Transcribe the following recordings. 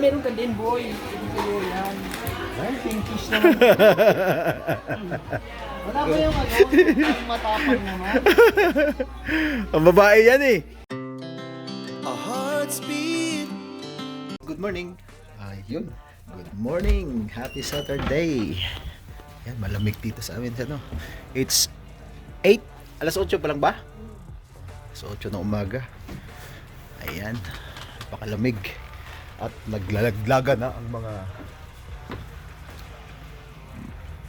meron ka din, boy. Hindi kayo yan. Ay, pinkish naman. Wala ba yung ano? Yung matapang naman? Ang babae yan eh. A heart speed. Good morning. Ayun. Good morning. Happy Saturday. Yan, malamig dito sa amin. Ano? It's 8. Alas 8 pa lang ba? Alas 8 ng umaga. Ayan. Pakalamig. At naglalaglaga na ang mga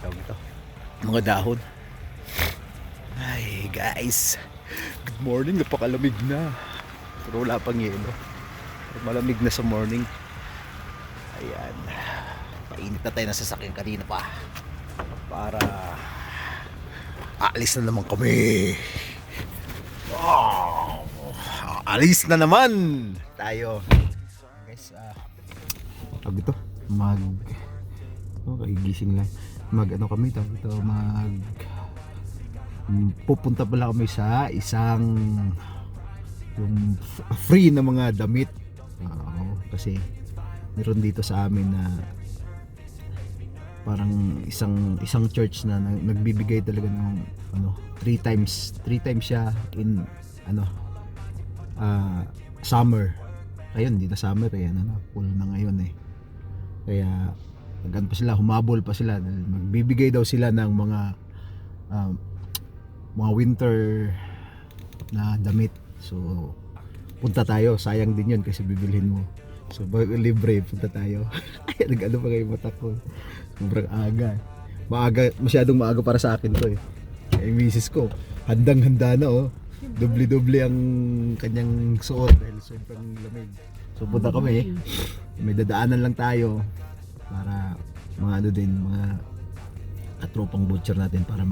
tawag ito, mga dahon. Ay guys, good morning. Napakalamig na. Pero wala pang yelo. Malamig na sa morning. Ayan. Painit na tayo ng sasakyan kanina pa. Para aalis na naman kami. Wow! Aalis na naman tayo. Guys, tawag ito, okay, gising lang. Ano kami, tawag ito, pupunta pala kami sa isang yung free na mga damit. Kasi meron dito sa amin na parang isang church na nagbibigay talaga ng 3 times siya in summer. Ayun, hindi na summer eh, full na ngayon eh. Kaya nagano pa sila, humabol pa sila, magbibigay daw sila ng mga winter na damit. So punta tayo, sayang din yun kasi bibilhin mo. So libre, punta tayo. Ay, nag-ano pa kayo mata ko. Sobrang aga. Masyadong maaga para sa akin to eh. Ay, misis ko, handang-handa na oh. Doble-doble ang kanyang suot dahil sobrang lamig. So punta kami, may dadaanan lang tayo para mga katropang butcher natin para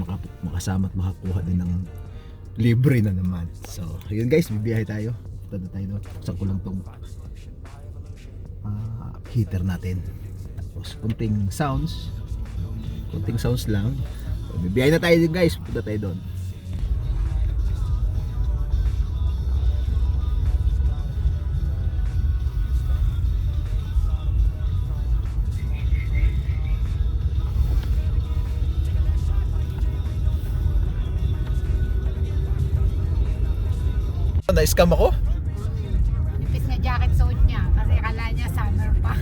makasama at makakuha din ng libre na naman. So yun guys, bibiyahe tayo. Punta na tayo doon. Saan ko lang tong heater natin. Tapos kunting sounds lang. So, bibiyahe na tayo din guys. Punta tayo doon. Na-scam ako? Nipis niya jacket suot niya kasi akala niya summer pa.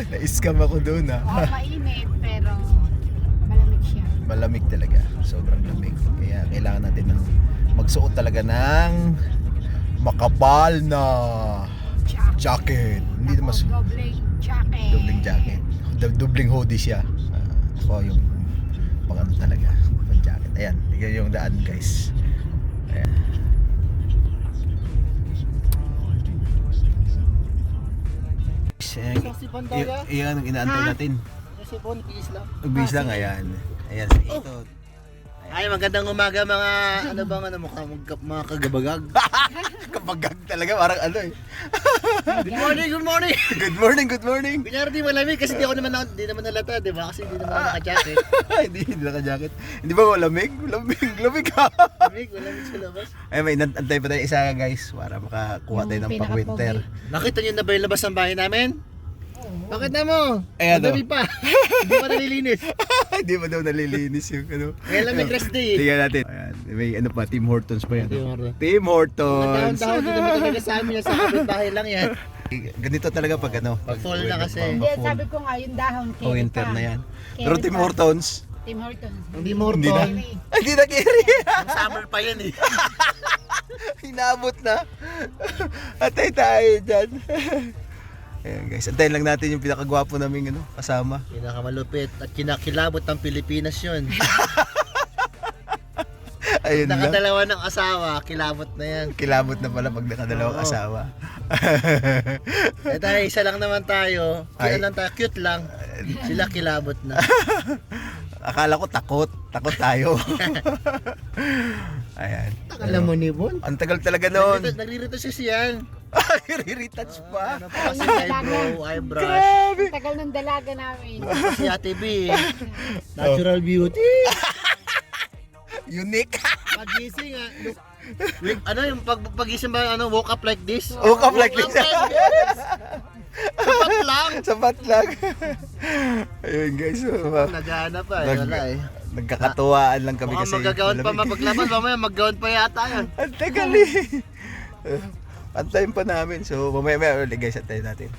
Na-scam ako doon Mainit pero malamig siya. Malamig talaga. Sobrang lamig. Kaya kailangan natin magsuot talaga ng makapal na jacket. Hindi naman Doubling jacket. Doubling hoodie siya. Ako yung pang talaga. Pang jacket. Ayan. Tignan yung daan guys. Ayan. Iyan ang inaantay natin. Kasi po, nag-iis lang. Nagbihis lang, ayan. Ayan, ito. Ay, magandang umaga mga mga kagabagag. Kapagag talaga, parang eh. Good morning, good morning. Good morning, good morning. Kunyari di malamig kasi di naman nalata, di ba? Kasi di naman ako naka-jacket. hindi naka-jacket. Hindi ba malamig? Lamig ka. Malamig sa labas. Ay, may antay pa tayo isa guys para makakuha tayo ng pang-winter. Nakita niyo na ba yung labas ng bahay namin? Bakit na mo? Ayan, madami pa. Hindi pa nalilinis. Hindi pa daw nalilinis yung Kaya lang may rest day eh. Tingnan natin. Ayan, may pa, Tim Hortons pa yan. Tim Mga Hortons. dahon-dahon din naman talaga sa amin yan. Sa kapitbahay lang yan. Ganito talaga pag Pag fall na kasi. Hindi, sabi ko nga yung dahon. winter na yan. Pero Tim Hortons. Tim Hortons. Hindi morto. Hindi na. Ay, hindi na kiri. Summer pa yan eh. Hinabot na. Atay tayo dyan. Ayan guys, antayin lang natin yung pinakagwapo naming kasama. Pinakamalupit at kinakilabot ng Pilipinas yun. Ayun lang. Nakadalawa ng asawa, kilabot na yan. Kilabot na pala pag nakadalawang Oo. asawa. Eh tayo, isa lang naman tayo. Ay. Lang tayo, cute lang. Sila kilabot na. Akala ko takot tayo. Ayan. Alam mo ni Bon? Ang tagal talaga noon. Nagririto siya yan. Re-retouch pa. Ano pa kasi eyebrush. Grabe. Ang tagal ng dalaga namin. Si Ate B. Natural beauty. Unique. Magising ah. Look, ano yung pagising ba, woke up like this? Woke up like this. Woke up like this. Sapat lang. Ayun guys. Naghahanap pa eh, wala eh. Nagkakatuwaan lang kami Mukhang kasi. magagawan pa malamig. mapaglaban, mamaya maggawan pa yata yan. Ang tagal eh. Antayin pa namin. So mamaya ulit guys, antayin natin.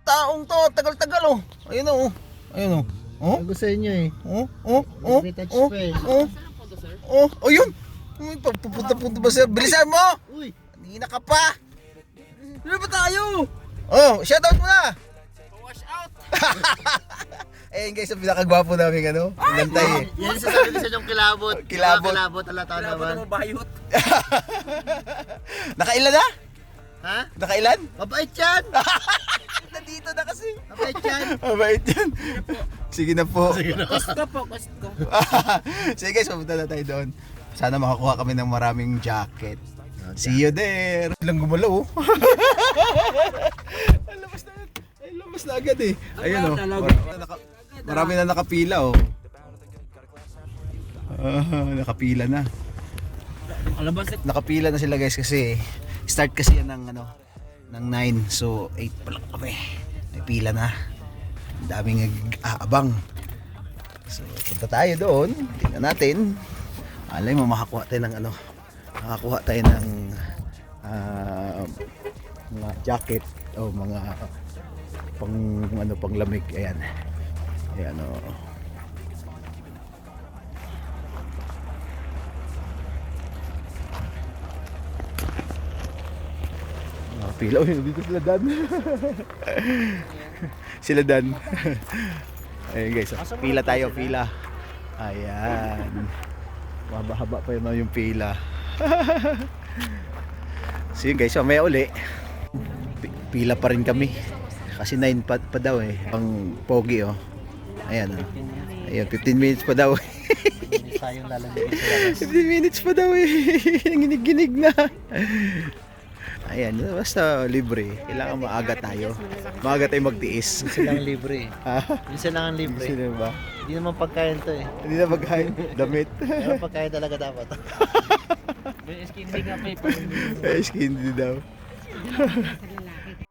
Taong to, tagal-tagal oh. Ayun oh. Ayun oh. Oh? Gusto inyo eh. Oh? Oh? Oh? Retouch Oh? pa eh. Oh? Oh? Oh yun. Pupunta ba sir? Bilisan mo! Uy! Hindi na ka pa! Ano ba tayo? Oh, shoutout mo na! Wash out! Ayun guys, ang pinakagwapo namin ano, nantay eh. Yan yung sasabi ko sa inyong kilabot. Kilabot. Kilabot alata naman. Nakailan na? Ha? Nakailan? Mabait yan! Nandito na kasi. Mabait yan! Mabait yan. Sige na po. Sige na. Gusto po, gusto. Sige guys, pupunta na tayo doon. Sana makakuha kami ng maraming jacket. See you there. Lang gumalaw oh. Ay, labas na agad eh. Ayun oh. Marami na nakapila oh. Nakapila na. Nakapila na sila guys kasi start kasi yan ng ano ng 9, so 8 pa lang kami. May pila na. Ang daming aabang. So punta tayo doon. Tingnan natin. Alay mo makakuha tayo ng ano. Makakuha tayo ng mga jacket o mga pang ano pang lamig. Ayan. Ayan oh. Pila, oh, dito sila Dan. Sila Dan. Ayun guys, oh. Pila tayo, pila. Ayan. Mahaba-haba pa yun yung pila. So yun guys, mamaya uli. Pila pa rin kami. Kasi 9 pa daw eh. Ang pogi oh. Ayan oh. Ayan, 15 minutes pa daw. Sayang lalagyan sila. 15 minutes pa daw eh. Ginig-ginig na. Ayan, basta libre. Kailangan maaga tayo. Maaga tayo magtiis. Minsan lang libre eh. Ha? Minsan lang ang libre. Sino ba? Hindi naman pagkain to eh. Hindi na magkain. Damit. Pero pagkain talaga dapat. May skin din nga pa Eh, hindi daw.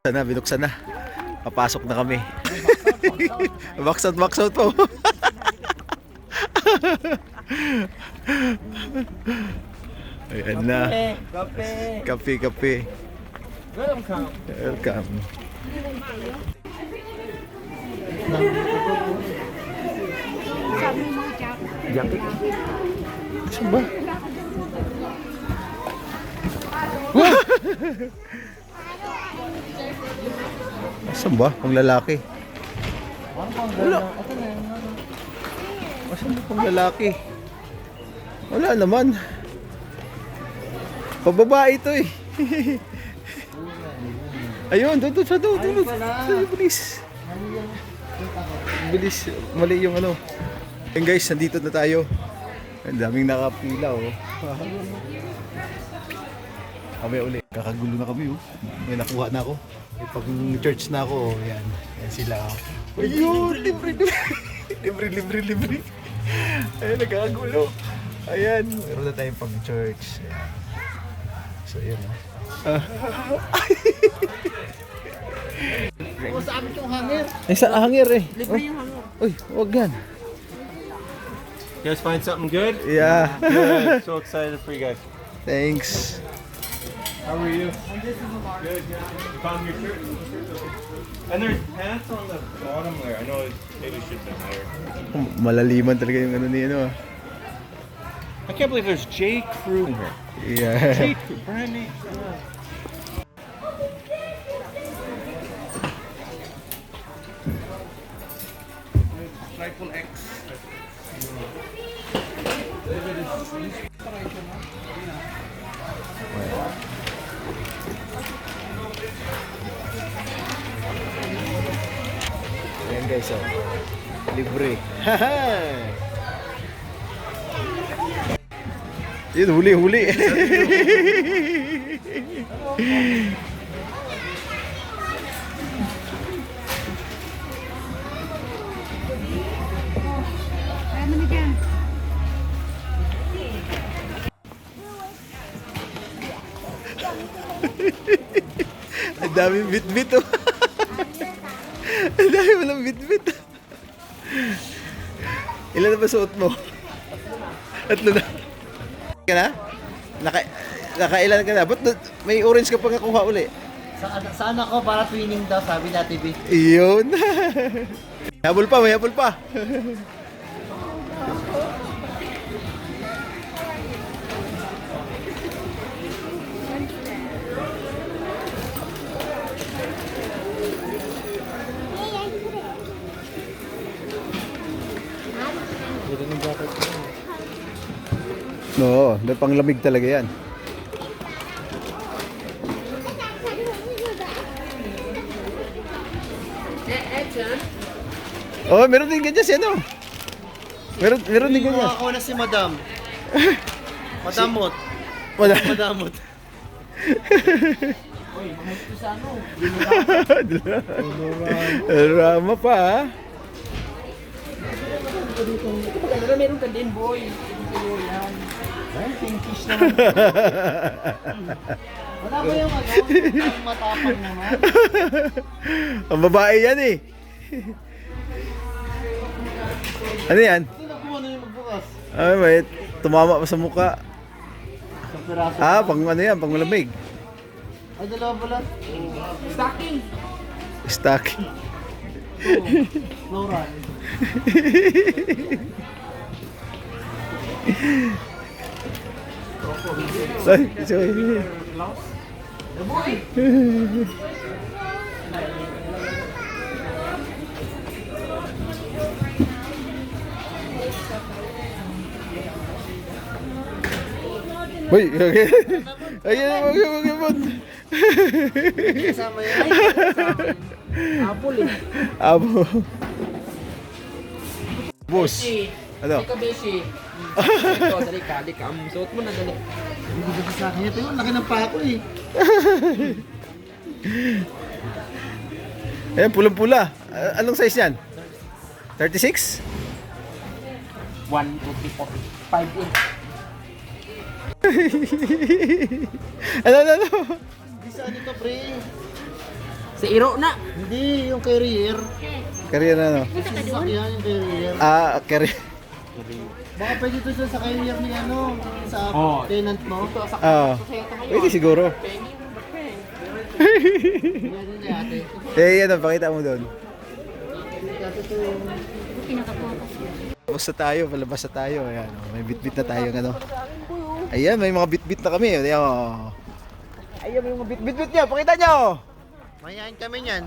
Sana, binuksan na. Papasok na kami. Box out po. Ayan na. Kape. Welcome. Sabi mo, Jack. Jacket. Saan ba? Saan ba? Pang lalaki. Wala. Saan ba pang lalaki? Wala naman. Pababae ito eh. Ayun, doon. Bilis. Bilis. Mali yung ano. Ayun guys, nandito na tayo. Ang daming nakapila oh. Kami uli. Kakagulo na kami oh. May nakuha na ako. May pag church na ako oh. Yan. Yan sila oh. Ayun, libre. Ayun, nagkakagulo. Ayan. Meron na tayong pag church. Ayan. So yun oh. Oo, sa amin yung hanger. Ay, sa hanger eh. Libre yung hanger. Uy, wag yan. You guys find something good? Yeah. Good. So excited for you guys. Thanks. How are you? Good. You found your shirt? And there's pants on the bottom there. I know maybe should have been higher. Malaliman talaga yung ano ni ano ah. I can't believe there's J. Crew in here. Yeah. J. Crew, brand new. Triple X. Ayan guys oh. Libre. Yun, huli. Ano na dyan? Ang daming bit-bit oh. walang bitbit. Ilan na ba suot mo? Tatlo na. Ka na? Nakailan ka na? Ba't may orange ka pa nakuha uli? Saan ako para twinning daw, sabi na TV. Iyon. Habol pa, may habol pa. Oo, may panglamig talaga yan. Oh, meron din ganyan si ano. Meron din ganyan. Ako na si Madam. Madamot. Wala. Madamot. Drama pa ha. Meron ka din, boy. Ay, pinkish naman. Wala ba yung ano? Yung matapang naman. Ang babae yan eh. Ano yan? Hindi na kung ano yung magbukas. Ay, may tumama pa sa mukha. Sa piraso. Ah, pang ano yan, pang malamig. Ay, dalawa pala. Stocking. Stuck. Floral. Ay, sorry. Uy, okay. Ayun, wag. Kasama yan. Apple eh. Abo. Boss. Beshi. Ano? Ika, Beshi. Ito, dali ka. Suot mo na, dali. Hindi ba sa akin ito? Laki ng pako eh. Ayan, pulang-pula. Anong size yan? 36? 1, 2, 3, 4, 5 inch. Ano? Hindi sa ano to, pre. Sa iro na. Hindi, yung carrier. Career na ano? Yung sasakyan, yung carrier. Ah, career. Baka pwede ito sa carrier ni ano, sa tenant mo. Ah, pwede siguro. Yan yun ate. Eh, ano, pakita mo doon. Kasi ito, Palabas na tayo. Ayan, oh, may bit-bit na tayo ano. Ayan, may mga bit-bit na kami. Ayan, oh. Ayan, may mga bit-bit niya. Pakita niyo. mayayain kami niyan.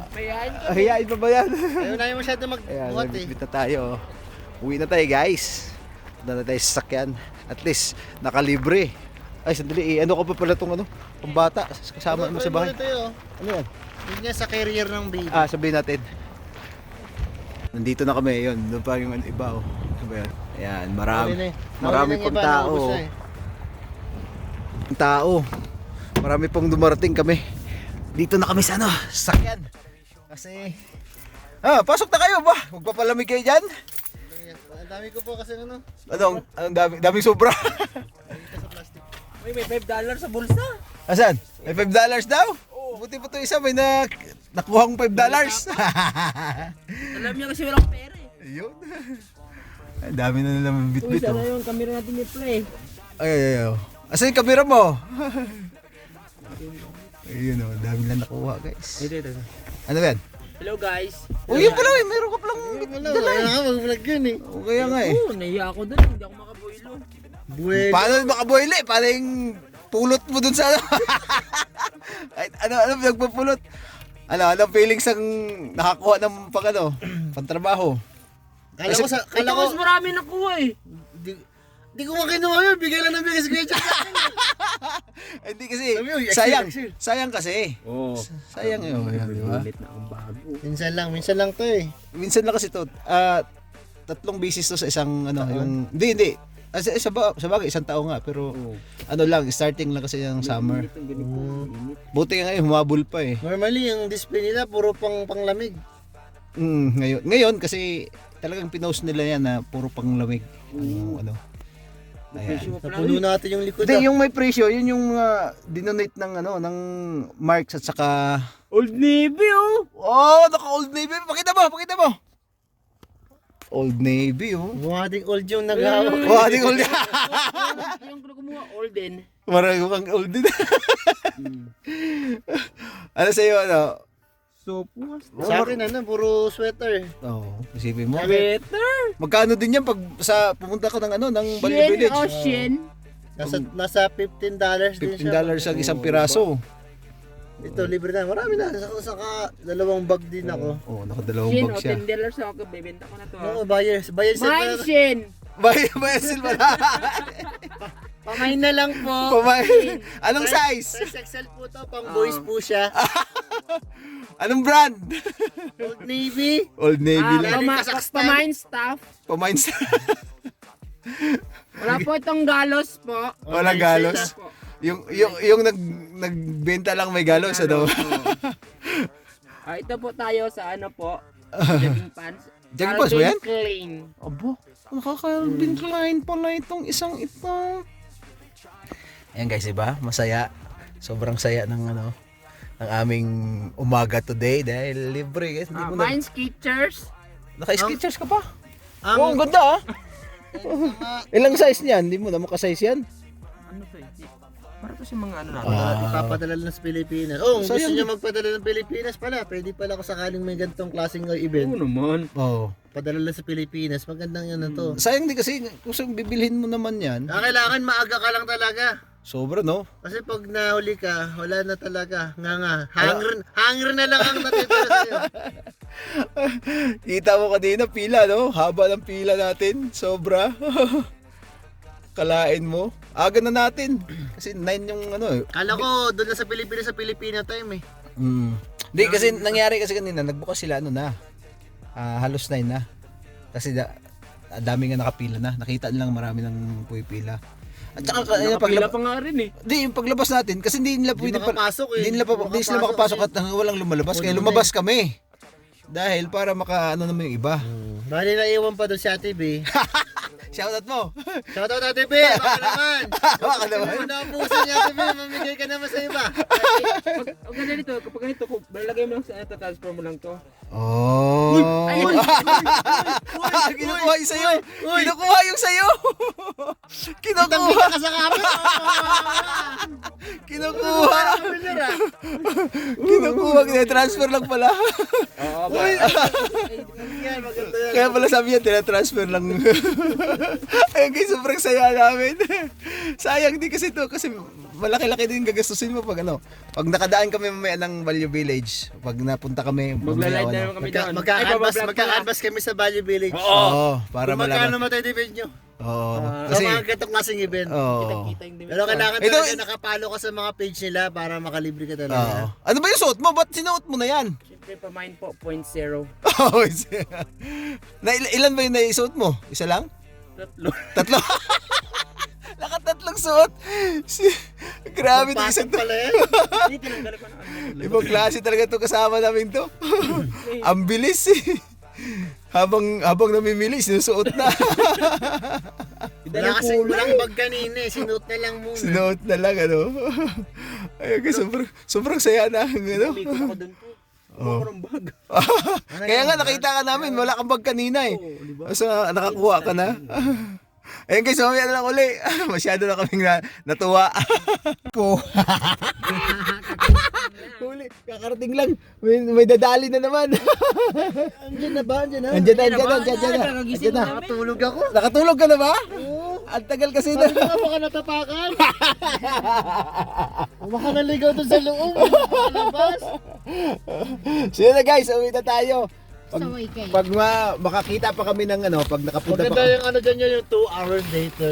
Hiyain pa ba yan? Ayaw na yung masyado Ayan, magbuhat may eh. bit-bit na tayo. Uwi na tayo, guys. Punta na tayo sa sasakyan. At least, nakalibre. Ay, sandali. Ano ko pa pala itong ano? Pambata. Kasama mo sa bahay. Ito yun. Ano yan? Yun nga sa carrier ng baby. Ah, sabihin natin. Nandito na kami, yun. Doon pa yung iba, oh. Ano ba yan? Ayan, marami pang tao. Marami pang dumarating kami. Dito na kami sa ano, sakyan. Kasi, pasok na kayo ba? Magpapalamig kayo dyan? Ang dami ko po kasi ano. Anong daming sobra. May $5 sa bulsa. Asan? May $5 daw? Buti pa ito isa, may nakuhang $5. Alam niya kasi walang pera eh. Ayun. Ang dami na naman Uy, bit-bit, sana oh. yung camera natin ni Play. Ay. Asan yung kamera mo? Ayun, oh. Dami lang nakuha, guys. Ito. Ano yan? Hello guys. Yun pala, eh. Meron ka palang Wala, wala nga mag-vlog yun eh. O kaya nga eh. Oo, nahiya ako dun. Hindi ako makaboylo. Buwelo. Paano makaboyle? Paano yung pulot mo dun sa ano? Ay, ano nagpupulot? Anong feelings ang nakakuha ng pantrabaho? Kala ko sa, Kala ko mas marami nakuha eh. Di ko makinuha yun, bigay lang ng bigay si Kuya Jack. Hindi kasi, Sabi mo, Excel. sayang kasi. Oo. Sayang yun, di ba? Ulit na akong bago. Minsan lang to eh. Minsan lang kasi to, 3 beses to sa isang yung hindi. Sa bagay isang taon nga pero ano lang starting lang kasi yung summer. Buti nga ngayon humabol pa eh. Normally, yung display nila, puro panglamig. Ngayon kasi talagang pinost nila yan na puro panglamig. Ano. Ayan. Napuno natin yung likod. Hindi, yung may presyo, yun yung dinonate ng ng Marks at saka Old Navy oh. Oh, naka-Old Navy. Pakita mo. Old Navy, oh. Mukha ding old yung naghawak. Oh, ating old. Yung kumuha old din. Marami kang old din. Ano sa'yo, ano? So, puwas. Sa akin puro sweater. Oo, isipin mo. Better. Magkano din yan pag pumunta ka ng ng Value Shin Village? o Shin? Nasa $15 din siya. $15 ang isang piraso. Ito, libre na. Marami na. Saka dalawang bag din ako. Oo, nakadalawang Shin bag o siya. $10 ako. Bebenta ko na to. Oo, buyers set Mine na. Shin. Bayasil ba na? Pamain na lang po. Anong size? Size XL po to, pang boys po siya. Anong brand? Old Navy. Old Navy lang. Kazakhstan. Pamine stuff. Pamines. Wala po itong galos po. Walang galos. Yung nagbenta lang may galos, ano? Ito po tayo sa ano po. Jogging pants. Jogging pants ba yan? Calvin Klein. Abo, nakaka-Calvin Klein pala itong isang ito. Ayan guys, diba? Masaya. Sobrang saya ng ng aming umaga today dahil libre guys. Hindi mo na... Mine Skechers. Naka-sketchers ka pa? Oo, ang ganda ah. Ilang size niyan? Hindi mo na makasize yan. Ano to eh? Para to sa mga ano na. Ipapadala lang sa Pilipinas. Oh, kung gusto Sayang. niyo magpadala ng Pilipinas pala, pwede pala ako sakaling may ganitong klaseng event. Oo naman. Oo. Padala lang sa Pilipinas. Magandang yan na to. Sayang din kasi kung saan bibilhin mo naman yan. Kailangan maaga ka lang talaga. Sobra no? Kasi pag nahuli ka, wala na talaga. Nga. Hanger na lang ang natitira sa'yo. Kita mo kanina pila no? Haba ng pila natin. Sobra. Kalain mo. Aga na natin. Kasi 9 yung Kala ko, doon lang sa Pilipina time eh. Hindi kasi nangyari kasi kanina nagbukas sila halos 9 na. Kasi dami nga nakapila na. Nakita nilang marami ng pumipila. At saka Nakapila pa nga rin eh. yung paglabas natin kasi hindi nila pwede makapasok eh. Hindi sila makapasok at walang lumalabas kaya lumabas kami. Dahil para naman yung iba. Bali na iwan pa doon si Ate B. Shoutout mo. Shoutout Ate B, baka naman. Baka naman. Kung naubusan niya Ate B, mamigay ka naman sa iba. Pag ganito, kapag ganito, lalagay mo lang sa transfer mo lang to. Oh. Kinukuha yung sayo. Kinukuha yung sayo. Kinukuha. Ka sa camera. Kinukuha. Kinukuha. Transfer lang pala. Oo ba? Yan, maganda yan. Kaya pala sabi niya, tinatransfer lang. Ayun guys, sobrang saya namin. Sayang din kasi to kasi malaki-laki din gagastusin mo pag pag nakadaan kami mamaya ng Value Village, pag napunta kami, Magla-live na naman kami doon. Magka-canvas kami sa Value Village. Oo, para Kung magkano malaman. matitipid nyo. Oo. Kasi Kasi mga ganitong klaseng event. oo. Pero kailangan Ito- talaga nakapalo ka sa mga page nila para makalibre ka Oo. talaga. Ano ba yung suot mo? Ba't sinuot mo na yan? Siyempre pa mine po, 0.0. Oh, ilan ba yung naisuot mo? Isa lang? Tatlo? Nakatatlong suot. Grabe to isa to. Pala yan. Hindi, tinanggal ko na. Ibang klase talaga to kasama namin to. Ang bilis eh. Habang namimili, sinusuot na. Wala kasi walang bag kanina eh. Sinuot na lang muna. Sinuot na lang Ayun kasi sobrang saya na. Balik ako doon po. Parang bag. Kaya nga nakita ka namin, wala kang bag kanina eh. So nakakuha ka na. Ayun guys, mamaya na lang uli. Masyado na kaming natuwa. Huli, kakarating lang. May dadali na naman. Andiyan na ba? Andiyan na? Andiyan na. Nakatulog ako. Nakatulog ka na ba? Ang tagal kasi na. Ano baka natapakan? Baka naligaw doon sa loob. Labas. So yun na guys, uwi na tayo. Saway kayo. Pag makakita pa kami ng pag nakapunta Maganda pa. yung dyan yun, yung 2 hours later.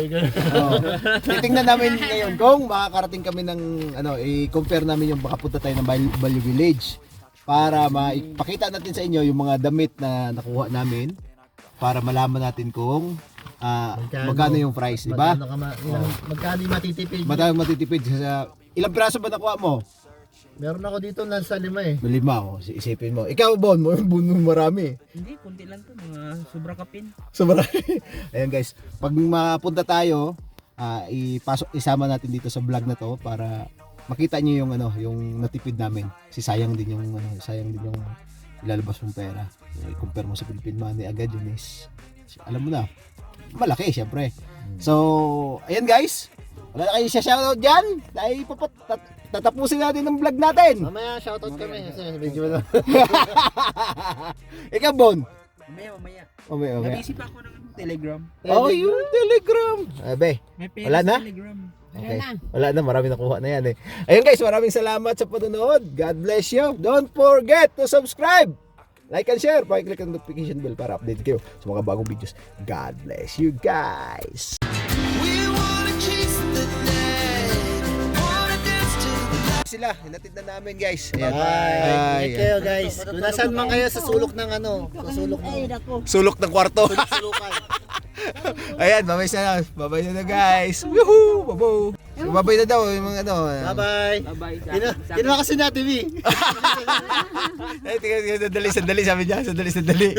Titingnan namin ngayon kung makakarating kami ng i-compare namin yung makapunta tayo ng Value Village para maipakita natin sa inyo yung mga damit na nakuha namin para malaman natin kung magkano yung price, di ba? Magkano yung matitipid? Magkano matitipid sa ilang piraso ba nakuha mo? Meron ako dito nasa 5 eh. 5 isipin mo. Ikaw Bon, mo marami. Hindi, kunti lang to. Mga sobra kapin. So marami. Ayan guys, pag mapunta tayo, isama natin dito sa vlog na to para makita niyo yung ano, yung natipid namin. Kasi sayang din yung ilalabas mong pera. I-compare mo sa Philippine money agad yun is, alam mo na, malaki syempre. So, ayan guys. Wala na kayo siya shoutout dyan. Dahil tatapusin natin ang vlog natin. Mamaya shoutout kami. Kasi medyo na. Ikaw, Bon. Mamaya. Okay. Nabisi pa ako ng Telegram. Oh, yung Telegram. Abe, May pera Wala sa na? Telegram. okay. Wala na, marami nakuha na yan eh. Ayun guys, maraming salamat sa panonood. God bless you. Don't forget to subscribe. Like and share. Pakiclick ang notification bell para update kayo sa mga bagong videos. God bless you guys. We wanna chase the night, wanna dance to the Sila, hinatid na namin guys. Ayan. Bye. Ingat kayo guys. Kung nasaan man kayo sa sulok ng ano, sa sulok ng Sulok ng kwarto. sulukan. Ayan, babay na. Babay na guys. Woohoo! Babo. Babay na daw yung mga ano. Bye-bye. Bye-bye. Kinuha kasi natin eh. Ay, tingnan, sandali, sabi niya. Sandali.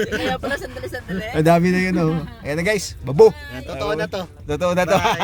Kaya pala sandali. Ang dami na yun, oh. Ayan na guys, babo. Totoo na to. Totoo na to. Bye.